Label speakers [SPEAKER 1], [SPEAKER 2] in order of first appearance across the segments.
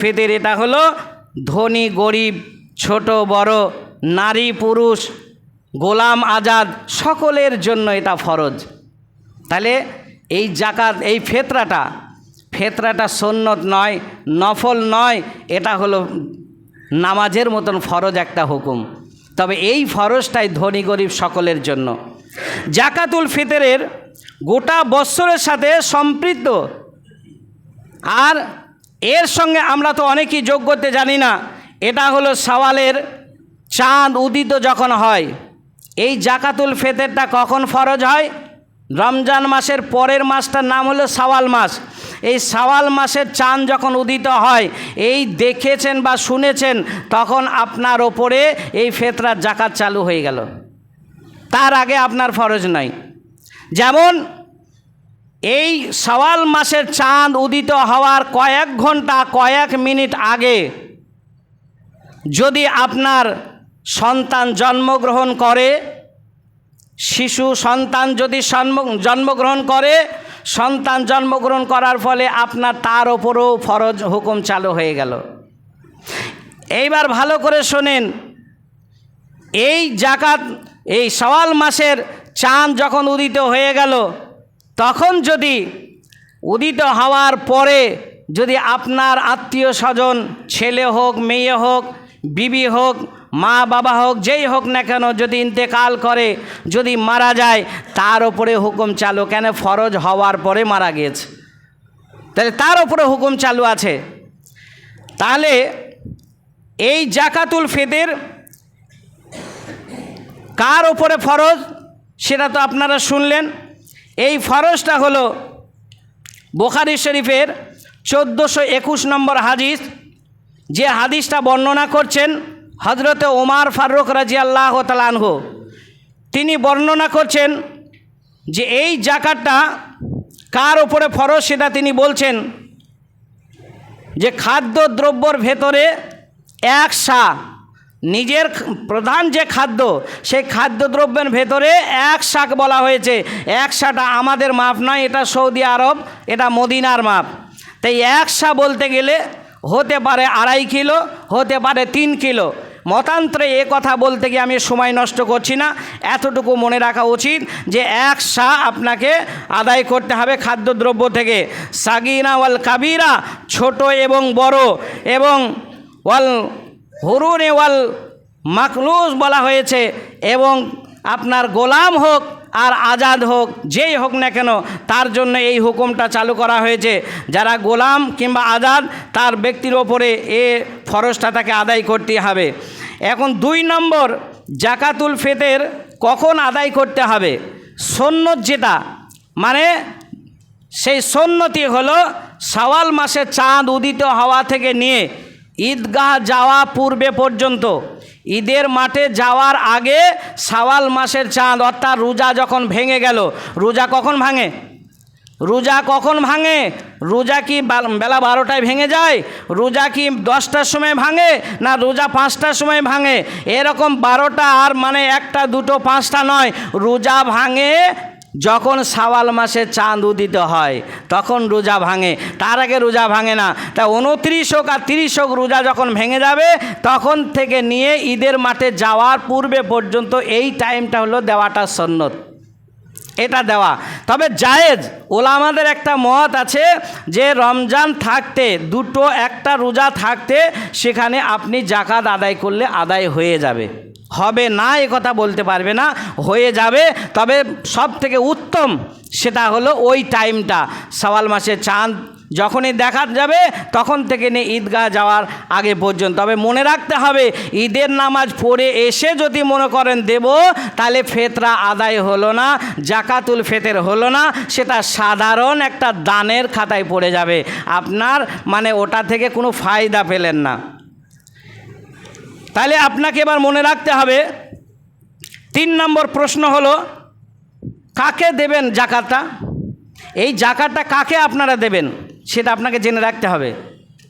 [SPEAKER 1] ফিতর এটা হলো ধনী গরিব, ছোট বড়, নারী পুরুষ, গোলাম আজাদ সকলের জন্য এটা ফরজ। তাহলে এই জাকাত, এই ফেতরাটা সুন্নত নয়, নফল নয়, এটা হলো নামাজের মতন ফরজ একটা হুকুম। তবে এই ফরজটাই ধনী গরিব সকলের জন্য। জাকাতুল ফিতরের গোটা বৎসরের সাথে সম্পৃক্ত। আর এর সঙ্গে আমরা তো অনেকেই যোগ করতে জানি না। এটা হলো শাওয়ালের চাঁদ উদিত যখন হয়। এই জাকাতুল ফিতরটা কখন ফরজ হয়? রমজান মাসের পরের মাসটার নাম হলো শাওয়াল মাস। এই শাওয়াল মাসের চাঁদ যখন উদিত হয়, এই দেখেছেন বা শুনেছেন, তখন আপনার ওপরে এই ফিতরার জাকাত চালু হয়ে গেল। তার আগে আপনার ফরজ নয়। যেমন এই শাওয়াল মাসের চাঁদ উদিত হওয়ার কয়েক ঘন্টা, কয়েক মিনিট আগে যদি আপনার সন্তান জন্মগ্রহণ করে, শিশু সন্তান যদি জন্মগ্রহণ করে, সন্তান জন্মগ্রহণ করার ফলে আপনার তার ওপরও ফরজ হুকুম চালু হয়ে গেল। এইবার ভালো করে শোনেন, এই জাকাত, এই শাওয়াল মাসের চাঁদ যখন উদিত হয়ে গেল, তখন যদি উদিত হওয়ার পরে যদি আপনার আত্মীয় স্বজন, ছেলে হোক, মেয়ে হোক, বিবি হোক, মা বাবা হোক, যেই হোক না কেন, যদি ইন্তেকাল করে, যদি মারা যায়, তার ওপরে হুকুম চালু। কেন? ফরজ হওয়ার পরে মারা গিয়েছে, তাহলে তার ওপরে হুকুম চালু আছে। তাহলে এই জাকাতুল ফিতর কার ওপরে ফরজ সেটা তো আপনারা শুনলেন। এই ফরজটা হলো বুখারী শরীফের 1421 নম্বর হাদিস। যে হাদিসটা বর্ণনা করছেন হযরতে ওমর ফারুক রাদিয়াল্লাহু তাআলা আনহু, তিনি বর্ণনা করছেন যে এই জাকাতটা কার ওপরে ফরজ সেটা তিনি বলছেন যে খাদ্যদ্রব্যর ভেতরে এক সা, নিজের প্রধান যে খাদ্য, সেই খাদ্যদ্রব্যের ভেতরে এক শাক বলা হয়েছে। এক শাটা আমাদের মাপ নয়, এটা সৌদি আরব, এটা মদিনার মাপ। তাই এক সা বলতে গেলে হতে পারে 2.5 কিলো, হতে পারে 3 কিলো। মতান্তরে এ কথা বলতে গিয়ে আমি সময় নষ্ট করছি না, এতটুকু মনে রাখা উচিত যে এক সা আপনাকে আদায় করতে হবে খাদ্যদ্রব্য থেকে। সাগিরা ওয়াল কাবিরা, ছোট এবং বড়, এবং ওয়াল হুরুন ওয়াল মাকলুস বলা হয়েছে, এবং আপনার গোলাম হোক আর আজাদ হোক, যেই হোক না কেন, তার জন্য এই হুকুমটা চালু করা হয়েছে। যারা গোলাম কিংবা আজাদ, তার ব্যক্তির ওপরে এ ফরজটা তাকে আদায় করতে হবে। এখন 2 নম্বর, জাকাতুল ফিতর কখন আদায় করতে হবে? সুন্নত যেটা, মানে সেই সুন্নতি হলো শাওয়াল মাসে চাঁদ উদিত হওয়া থেকে নিয়ে ঈদগাহ যাওয়া পূর্বে পর্যন্ত, ঈদের মাঠে যাওয়ার আগে শাওয়াল মাসের চাঁদ, অর্থাৎ রোজা যখন ভেঙে গেল। রোজা কখন ভাঙে? রোজা কখন ভাঙে? রোজা কি বেলা 12টায় ভেঙে যায়? রোজা কি 10টার সময় ভাঙে? না রোজা 5টার সময় ভাঙে? এরকম 12টা আর মানে 1টা 2টো 5টা নয়, রোজা ভাঙে যখন শাওয়াল মাসে চাঁদ উদিত হয়, তখন রোজা ভাঙে, তার আগে রোজা ভাঙে না। তা 29 হোক আর 30 হোক, রোজা যখন ভেঙে যাবে, তখন থেকে নিয়ে ঈদের মাঠে যাওয়ার পূর্বে পর্যন্ত এই টাইমটা হলো দেওয়াটা সুন্নত, এটা দেওয়া। তবে জায়েজ, ওলামাদের একটা মত আছে যে রমজান থাকতে, দুটো একটা রোজা থাকতে, সেখানে আপনি জাকাত আদায় করলে আদায় হয়ে যাবে। হবে না এ কথা বলতে পারবে না, হয়ে যাবে। তবে সব থেকে উত্তম সেটা হলো ওই টাইমটা, শাওয়াল মাসে চাঁদ যখনই দেখা যাবে তখন থেকে নিয়ে ঈদগাহ যাওয়ার আগে পর্যন্ত। তবে মনে রাখতে হবে, ঈদের নামাজ পড়ে এসে যদি মনে করেন দেব, তাহলে ফিতরা আদায় হলো না, জাকাতুল ফিতর হলো না, সেটা সাধারণ একটা দানের খাতায় পড়ে যাবে, আপনার মানে ওটা থেকে কোনো ফায়দা পেলেন না। তাহলে আপনাকে এবার মনে রাখতে হবে, 3 নম্বর প্রশ্ন হলো কাকে দেবেন জাকাতটা? এই জাকাতটা কাকে আপনারা দেবেন সেটা আপনাকে জেনে রাখতে হবে।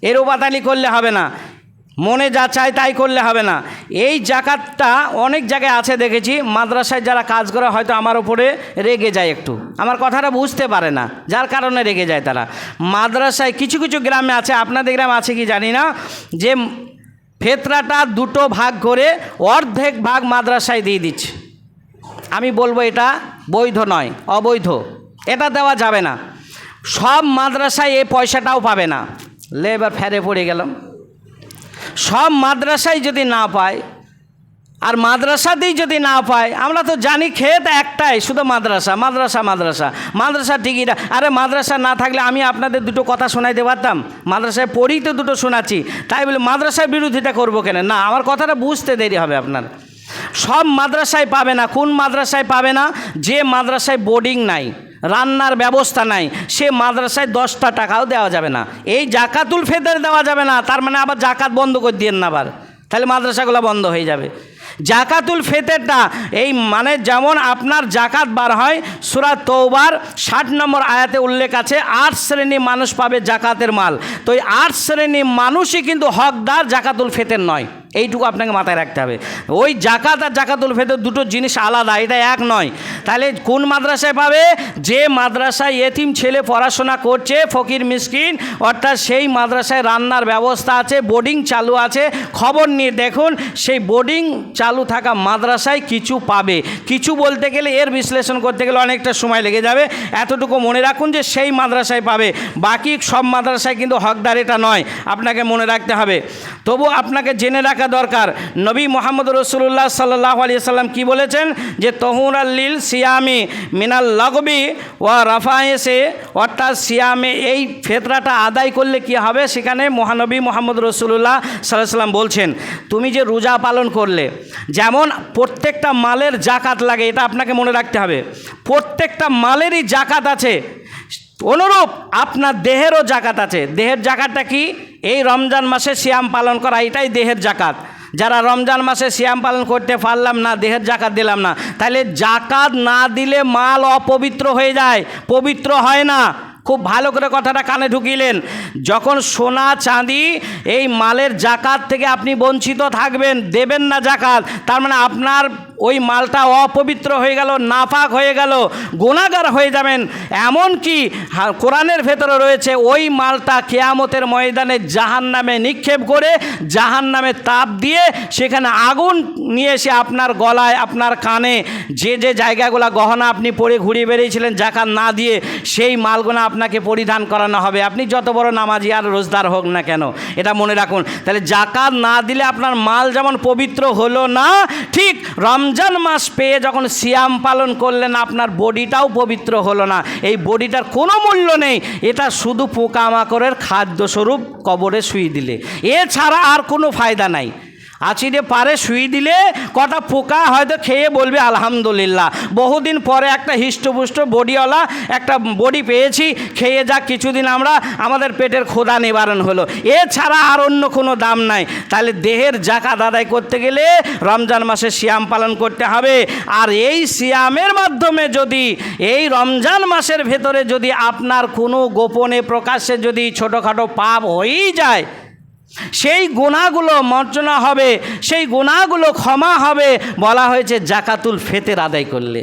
[SPEAKER 1] এর ওবাতালি করলে হবে না। মনে যা চায় তাই করলে হবে না। এই জাকাতটা অনেক জায়গায় আছে দেখেছি, মাদ্রাসায় যারা কাজ করে হয়তো আমার উপরে রেগে যায়, একটু আমার কথাটা বুঝতে পারে না, যার কারণে রেগে যায় তারা। মাদ্রাসায় কিছু কিছু গ্রামে আছে, আপনাদের গ্রামে আছে কি জানি না, যে ফেতরাটা দুটো ভাগ করে অর্ধেক ভাগ মাদ্রাসায় দিয়ে দিচ্ছে। আমি বলবো এটা বৈধ নয়, অবৈধ, এটা দেওয়া যাবে না। সব মাদ্রাসায় এই পয়সাটাও পাবে না। এবার ফেরে পড়ে গেলাম, সব মাদ্রাসায় যদি না পায়, আর মাদ্রাসাতেই যদি না পায়, আমরা তো জানি ক্ষেত একটাই, শুধু মাদ্রাসা মাদ্রাসা মাদ্রাসা মাদ্রাসা ঠিকই। আরে মাদ্রাসা না থাকলে আমি আপনাদের দুটো কথা শোনাইতে পারতাম, মাদ্রাসায় পড়েই তো দুটো শোনাচ্ছি, তাই বলে মাদ্রাসার বিরোধিতা করবো কেন? না, আমার কথাটা বুঝতে দেরি হবে আপনার। সব মাদ্রাসায় পাবে না। কোন মাদ্রাসায় পাবে না? যে মাদ্রাসায় বোর্ডিং নাই, রান্নার ব্যবস্থা নাই, সে মাদ্রাসায় 10টা টাকাও দেওয়া যাবে না। এই জাকাতুল ফিতর দেওয়া যাবে না, তার মানে আবার জাকাত বন্ধ করে দিয়েন না আবার, তাহলে মাদ্রাসাগুলো বন্ধ হয়ে যাবে। জাকাতুল ফিতরটা এই মানে যেমন আপনার জাকাত বার হয়, সূরা তওবার 60 নম্বর আয়াতে উল্লেখ আছে 8 শ্রেণী মানুষ পাবে জাকাতের মাল। তো এই 8 শ্রেণী মানুষই কিন্তু হকদার, জাকাতুল ফিতর নয়। এইটুকু আপনাকে মাথায় রাখতে হবে। ওই জাকাত আর জাকাতুল ফিতর দুটো জিনিস আলাদা, এটা এক নয়। তাহলে কোন মাদ্রাসায় পাবে? যে মাদ্রাসায় এতিম ছেলে পড়াশোনা করছে, ফকির মিসকিন, অর্থাৎ সেই মাদ্রাসায় রান্নার ব্যবস্থা আছে, বোর্ডিং চালু আছে। খবর নিয়ে দেখুন, সেই বোর্ডিং চালু থাকা মাদ্রাসায় কিছু পাবে। কিছু বলতে গেলে, এর বিশ্লেষণ করতে গেলে অনেকটা সময় লেগে যাবে। এতটুকু মনে রাখুন যে সেই মাদ্রাসায় পাবে, বাকি সব মাদ্রাসায় কিন্তু হকদার এটা নয়, আপনাকে মনে রাখতে হবে। তবু আপনাকে জেনে রাখা দরকার, নবী মুহাম্মদ রাসূলুল্লাহ সাল্লাল্লাহু আলাইহি সাল্লাম কি বলেছেন, যে তহুরাল্লিল সিয়ামি মিনাল লাগবি ওয়া রাফায়েসে, অর্থাৎ সিয়ামে এই ফিতরাটা আদায় করলে কি হবে, সেখানে মহানবী মুহাম্মদ রাসূলুল্লাহ সাল্লাল্লাহু আলাইহি সাল্লাম বলছেন, তুমি যে রোজা পালন করলে, যেমন প্রত্যেকটা মালের জাকাত লাগে, এটা আপনাকে মনে রাখতে হবে, প্রত্যেকটা মালেরই জাকাত আছে, অনুরূপ আপনার দেহেরও জাকাত আছে। দেহের জাকাতটা কি? এই রমজান মাসে সিয়াম পালন করা, এটাই দেহের জাকাত। যারা রমজান মাসে সিয়াম পালন করতে পারলাম না, দেহের জাকাত দিলাম না, তাহলে জাকাত না দিলে মাল অপবিত্র হয়ে যায়, পবিত্র হয় না। খুব ভালো করে কথাটা কানে ঢুকিলেন। যখন সোনা চাঁদি এই মালের জাকাত থেকে আপনি বঞ্চিত থাকবেন, দেবেন না জাকাত, তার মানে আপনার ওই মালটা অপবিত্র হয়ে গেল, নাপাক হয়ে গেল, গুনাহগার হয়ে যাবেন। এমন কি কোরআনের ভেতরে রয়েছে, ওই মালটা কিয়ামতের ময়দানে জাহান্নামে নিক্ষেপ করে, জাহান্নামে তাপ দিয়ে সেখানে আগুন নিয়ে এসে আপনার গলায়, আপনার কানে, যে যে জায়গাগুলো গহনা আপনি পরে ঘুরিয়ে বেরিয়েছিলেন জাকাত না দিয়ে, সেই মালগুলো আপনাকে পরিধান করানো হবে, আপনি যত বড় নামাজি আর রোজদার হোক না কেন, এটা মনে রাখুন। তাহলে জাকাত না দিলে আপনার মাল যেমন পবিত্র হলো না, ঠিক রমজান মাস পেয়ে যখন সিয়াম পালন করলেন, আপনার বডিটাও পবিত্র হলো না। এই বডিটার কোনো মূল্য নেই, এটা শুধু পোকামাকড়ের খাদ্যস্বরূপ কবরে শুয়ে দিলে, এছাড়া আর কোনো ফায়দা নাই। আছিরে পারে শুই দিলে কটা পোকা হয়তো খেয়ে বলবে আলহামদুলিল্লাহ, বহুদিন পরে একটা হিষ্টপুষ্ট বডিওয়ালা একটা বডি পেয়েছি, খেয়ে যাক কিছুদিন আমরা, আমাদের পেটের ক্ষুধা নিবারণ হলো, এছাড়া আর অন্য কোনো দাম নাই। তাহলে দেহের জাকাত আদায় করতে গেলে রমজান মাসে সিয়াম পালন করতে হবে। আর এই সিয়ামের মাধ্যমে যদি এই রমজান মাসের ভেতরে যদি আপনার কোনো গোপনে প্রকাশ্যে যদি ছোটোখাটো পাপ হয়েই যায়, সেই গুনাহগুলো মার্জনা হবে, সেই গুনাহগুলো ক্ষমা হবে। বলা হয়েছে জাকাতুল ফিতর আদায় করলে,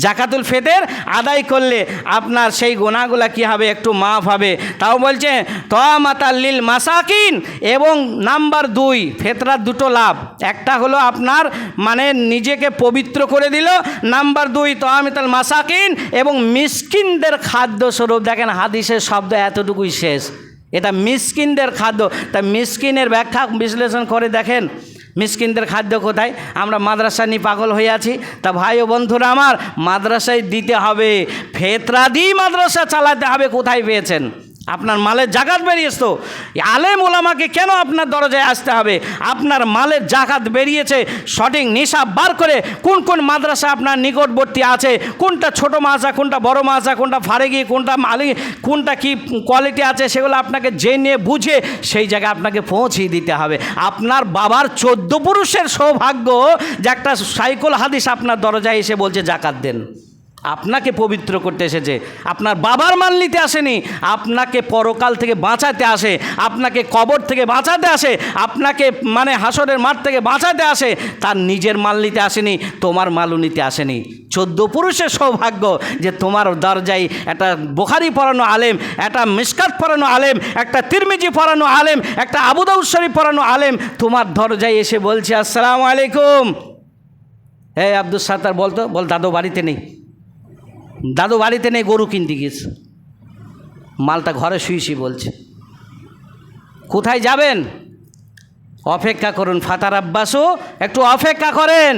[SPEAKER 1] জাকাতুল ফিতর আদায় করলে আপনার সেই গুনাহগুলো কি হবে, একটু মাফ হবে। তাও বলছে তামাতাল লিল মাসাকিন, এবং নাম্বার 2 ফিতরার দুটো লাভ, একটা হলো আপনার মানে নিজেকে পবিত্র করে দিল, নাম্বার 2 তামাতাল মাসাকিন, এবং মিসকিনদের খাদ্য স্বরূপ। দেখেন হাদিসের শব্দ এতটুকুই শেষ, এটা মিসকিনদের খাদ্য। তা মিসকিনের ব্যাখ্যা বিশ্লেষণ করে দেখেন, মিসকিনদের খাদ্য কোথায়? আমরা মাদ্রাসা নিয়ে পাগল হয়ে আছি। তা ভাই ও বন্ধুরা আমার, মাদ্রাসায় দিতে হবে, ফিতরা দিয়ে মাদ্রাসা চালাতে হবে। কোথায় পেয়েছেন? আপনার মালের জাকাত বেরিয়েছে তো, আলেম ওলামাকে কেন আপনার দরজায় আসতে হবে? আপনার মালের জাকাত বেরিয়েছে, সঠিক নিসাব বার করে কোন কোন মাদ্রাসা আপনার নিকটবর্তী আছে, কোনটা ছোটো মাদ্রাসা, কোনটা বড় মাদ্রাসা, কোনটা ফারেগি, কোনটা মালি, কোনটা কি কোয়ালিটি আছে, সেগুলো আপনাকে জেনে বুঝে সেই জায়গায় আপনাকে পৌঁছিয়ে দিতে হবে। আপনার বাবার 14 পুরুষের সৌভাগ্য যে একটা সাইকুল হাদিস আপনার দরজায় এসে বলছে জাকাত দেন। আপনাকে পবিত্র করতে এসেছে। আপনার বাবার মাল নিতে আসেনি, আপনাকে পরকাল থেকে বাঁচাতে আসে, আপনাকে কবর থেকে বাঁচাতে আসে, আপনাকে মানে হাসরের মাঠ থেকে বাঁচাতে আসে। তার নিজের মাল নিতে আসেনি, তোমার মালও নিতে আসেনি। 14 পুরুষের সৌভাগ্য যে তোমার দরজায় একটা বুখারী পড়ানো আলেম, একটা মিশকাত পড়ানো আলেম, একটা তিরমিজি পড়ানো আলেম, একটা আবু দাউদ শরীফ পড়ানো আলেম তোমার দরজায় এসে বলছে আসসালামু আলাইকুম। এই আব্দুল সাত্তার বলতো, বল দাদু বাড়িতে নেই, দাদু বাড়িতে নেই, গরু কিনতে গিয়েছে, মালটা ঘরে শুয়েছি বলছে। কোথায় যাবেন? অপেক্ষা করুন, ফাতার আব্বাসও একটু অপেক্ষা করেন,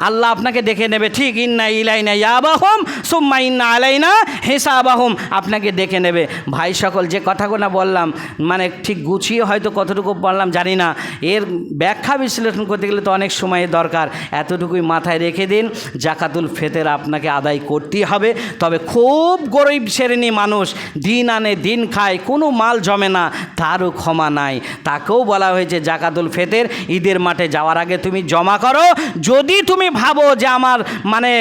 [SPEAKER 1] আল্লাহ আপনাকে দেখে নেবে। ঠিক ইন্না ইলাইনা ইয়াবাহুম সুম্মা ইন্না আলাইনা হিসাবাহুম, আপনাকে দেখে নেবে। ভাই সকল, যে কথাগুলো বললাম মানে ঠিক গুছিয়ে হয়তো কতটুকু বললাম জানি না, এর ব্যাখ্যা বিশ্লেষণ করতে গেলে তো অনেক সময়ের দরকার। এতটুকুই মাথায় রেখে দিন, জাকাতুল ফিতর আপনাকে আদায় করতেই হবে। তবে খুব গরিব শ্রেণী মানুষ, দিন আনে দিন খায়, কোনো মাল জমে না, তারও ক্ষমা নাই। তাকেও বলা হয়েছে জাকাতুল ফিতর ঈদের মাঠে যাওয়ার আগে তুমি জমা করো। যদি তুমি ভাবো যে আমার মানে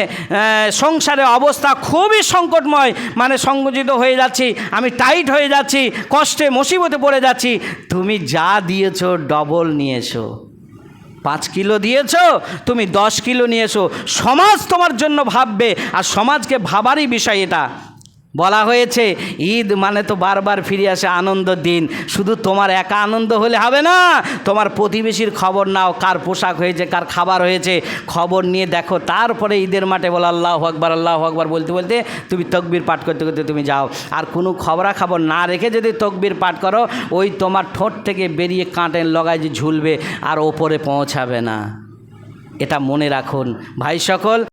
[SPEAKER 1] সংসারে অবস্থা খুবই সংকটময়, মানে সংকুচিত হয়ে যাচ্ছি, আমি টাইট হয়ে যাচ্ছি, কষ্টে মুসিবতে পড়ে যাচ্ছি, তুমি যা দিয়েছো ডবল নিয়েছো। 5 কিলো দিয়েছো, তুমি 10 কিলো নিয়েছো। সমাজ তোমার জন্য ভাববে, আর সমাজকে ভাবারই বিষয় এটা। বলা হয়েছে ঈদ মানে তো বারবার ফিরে আসে আনন্দ দিন। শুধু তোমার একা আনন্দ হলে হবে না, তোমার প্রতিবেশীর খবর নাও, কার পোশাক হয়েছে, কার খাবার হয়েছে, খবর নিয়ে দেখো। তারপরে ঈদের মাঠে বলো আল্লাহু আকবার, আল্লাহু আকবার বলতে বলতে তুমি তকবীর পাঠ করতে করতে তুমি যাও। আর কোনো খবরাখবর না রেখে যদি তকবীর পাঠ করো, ওই তোমার ঠোঁট থেকে বেরিয়ে কাঁটের লগায় যে ঝুলবে, আর ওপরে পৌঁছাবে না। এটা মনে রাখুন ভাই সকল।